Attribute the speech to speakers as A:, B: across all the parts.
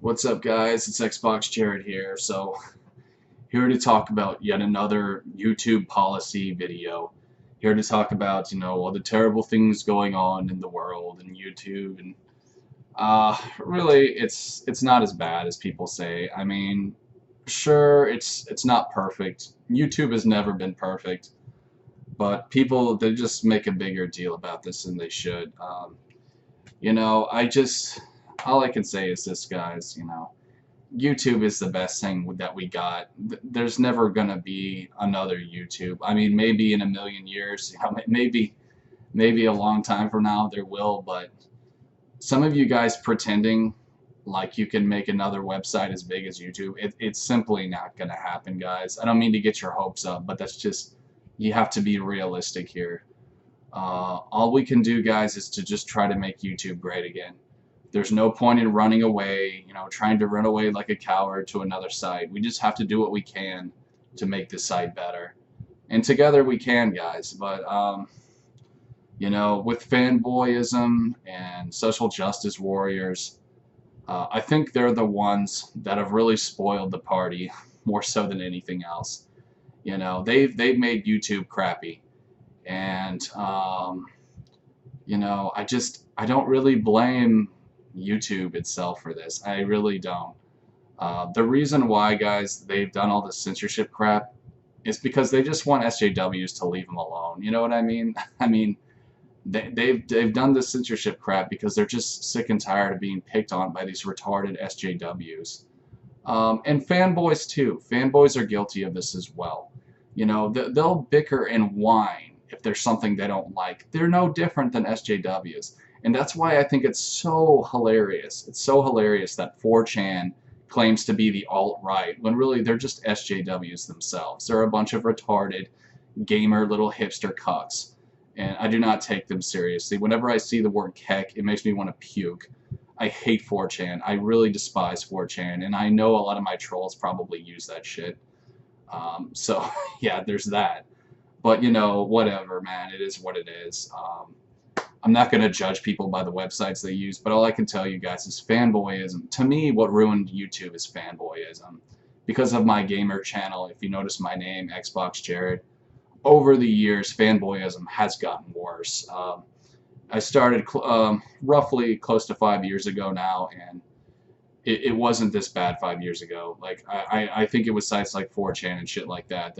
A: What's up, guys? It's Xbox Jared here. Here to talk about yet another YouTube policy video. Here to talk about, all the terrible things going on in the world and YouTube, and really, it's not as bad as people say. I mean, sure, it's not perfect. YouTube has never been perfect, but people, they just make a bigger deal about this than they should. All I can say is this, guys. YouTube is the best thing that we got. There's never gonna be another YouTube. I mean, maybe in a million years, maybe a long time from now there will, but some of you guys pretending like you can make another website as big as YouTube, it's simply not gonna happen, guys. I don't mean to get your hopes up, but that's just, you have to be realistic here. All we can do, guys, is to just try to make YouTube great again. There's no point in running away, trying to run away like a coward to another site. We just have to do what we can to make this site better. And together we can, guys. But, with fanboyism and social justice warriors, I think they're the ones that have really spoiled the party more so than anything else. They've made YouTube crappy. And, I don't really blame YouTube itself for this. I really don't. The reason why, guys, they've done all this censorship crap is because they just want SJWs to leave them alone. You know what I mean? I mean, they've done this censorship crap because they're just sick and tired of being picked on by these retarded SJWs. And fanboys too. Fanboys are guilty of this as well. They'll bicker and whine if there's something they don't like. They're no different than SJWs. And that's why I think it's so hilarious. It's so hilarious that 4chan claims to be the alt-right when really they're just SJWs themselves. They're a bunch of retarded gamer little hipster cucks. And I do not take them seriously. Whenever I see the word keck, it makes me want to puke. I hate 4chan. I really despise 4chan. And I know a lot of my trolls probably use that shit. Yeah, there's that. But, whatever, man. It is what it is. I'm not going to judge people by the websites they use, but all I can tell you guys is fanboyism. To me, what ruined YouTube is fanboyism. Because of my gamer channel, if you notice my name, Xbox Jared, over the years, fanboyism has gotten worse. I started roughly close to 5 years ago now, and it wasn't this bad 5 years ago. Like, I think it was sites like 4chan and shit like that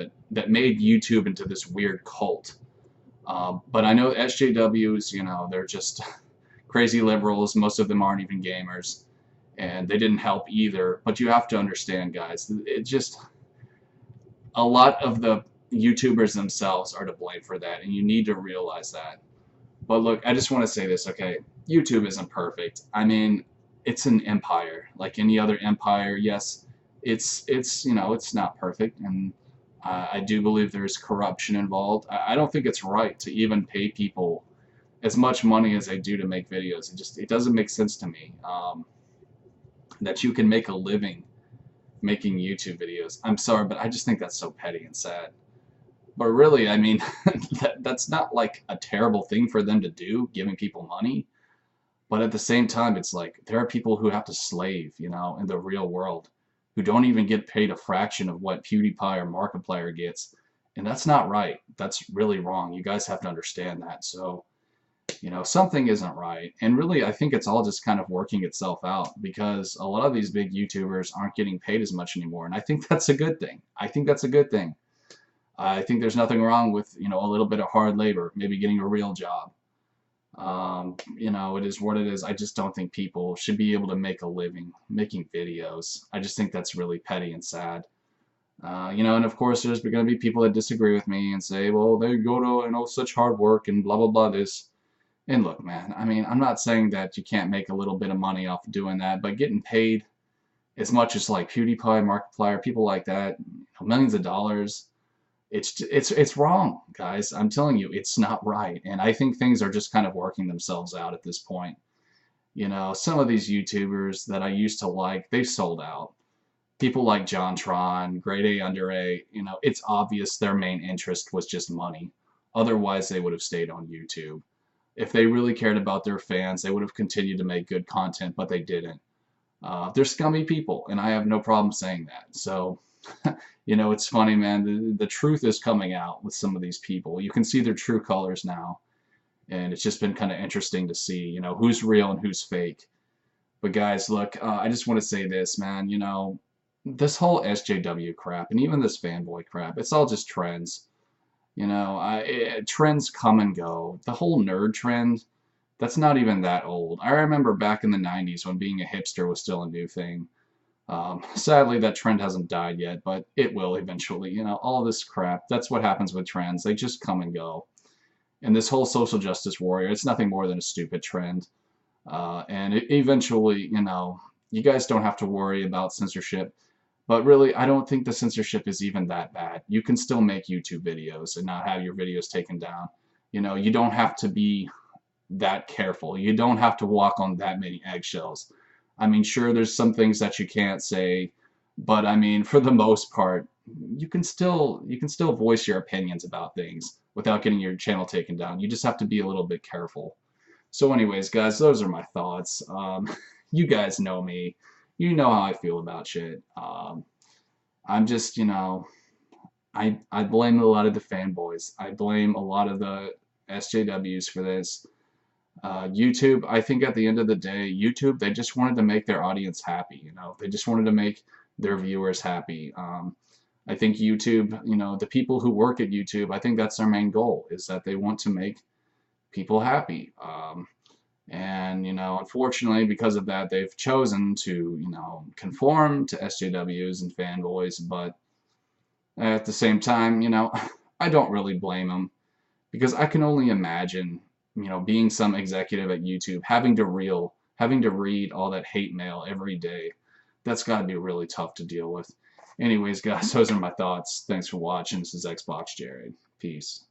A: made YouTube into this weird cult. But I know SJWs, they're just crazy liberals. Most of them aren't even gamers, and they didn't help either. But you have to understand, guys, a lot of the YouTubers themselves are to blame for that, and you need to realize that. But look, I just want to say this, okay? YouTube isn't perfect. I mean, it's an empire, like any other empire. Yes, it's not perfect, and I do believe there's corruption involved. I don't think it's right to even pay people as much money as they do to make videos. It doesn't make sense to me that you can make a living making YouTube videos. I'm sorry, but I just think that's so petty and sad. But really, I mean, that's not like a terrible thing for them to do, giving people money. But at the same time, it's like there are people who have to slave, in the real world, who don't even get paid a fraction of what PewDiePie or Markiplier gets. And that's not right. That's really wrong. You guys have to understand that. So, something isn't right. And really, I think it's all just kind of working itself out because a lot of these big YouTubers aren't getting paid as much anymore. And I think that's a good thing. I think that's a good thing. I think there's nothing wrong with, a little bit of hard labor, maybe getting a real job. It is what it is. I just don't think people should be able to make a living making videos. I just think that's really petty and sad. And of course there's going to be people that disagree with me and say, well, they go to, such hard work and blah, blah, blah this. And look, man, I mean, I'm not saying that you can't make a little bit of money off of doing that, but getting paid as much as like PewDiePie, Markiplier, people like that, millions of dollars, it's wrong, guys. I'm telling you, it's not right. And I think things are just kind of working themselves out at this point. Some of these YouTubers that I used to like, they sold out. People like JonTron, Grade A Under A, it's obvious their main interest was just money. Otherwise, they would have stayed on YouTube. If they really cared about their fans, they would have continued to make good content, but they didn't. They're scummy people, and I have no problem saying that. So, you know, it's funny, man. The truth is coming out with some of these people. You can see their true colors now, and it's just been kind of interesting to see, you know, who's real and who's fake. But guys, look, I just want to say this, man. You know, this whole SJW crap and even this fanboy crap, it's all just trends. You know, trends come and go. The whole nerd trend, that's not even that old. I remember back in the 90s when being a hipster was still a new thing. Sadly, that trend hasn't died yet, but it will eventually. You know, all this crap, that's what happens with trends. They just come and go. And this whole social justice warrior, it's nothing more than a stupid trend. And eventually, you know, you guys don't have to worry about censorship. But really, I don't think the censorship is even that bad. You can still make YouTube videos and not have your videos taken down. You know, you don't have to be that careful. You don't have to walk on that many eggshells. I mean, sure, there's some things that you can't say, but I mean, for the most part, you can still voice your opinions about things without getting your channel taken down. You just have to be a little bit careful. So anyways, guys, those are my thoughts. You guys know me. You know how I feel about shit. I'm just, you know, I blame a lot of the fanboys. I blame a lot of the SJWs for this. YouTube, I think at the end of the day, YouTube, they just wanted to make their audience happy, you know. They just wanted to make their viewers happy. I think YouTube, you know, the people who work at YouTube, I think that's their main goal, is that they want to make people happy. And, you know, unfortunately, because of that, they've chosen to, you know, conform to SJWs and fanboys, but at the same time, you know, I don't really blame them, because I can only imagine, you know, being some executive at YouTube, having to read all that hate mail every day. That's got to be really tough to deal with. Anyways, guys, those are my thoughts. Thanks for watching. This is Xbox Jared. Peace.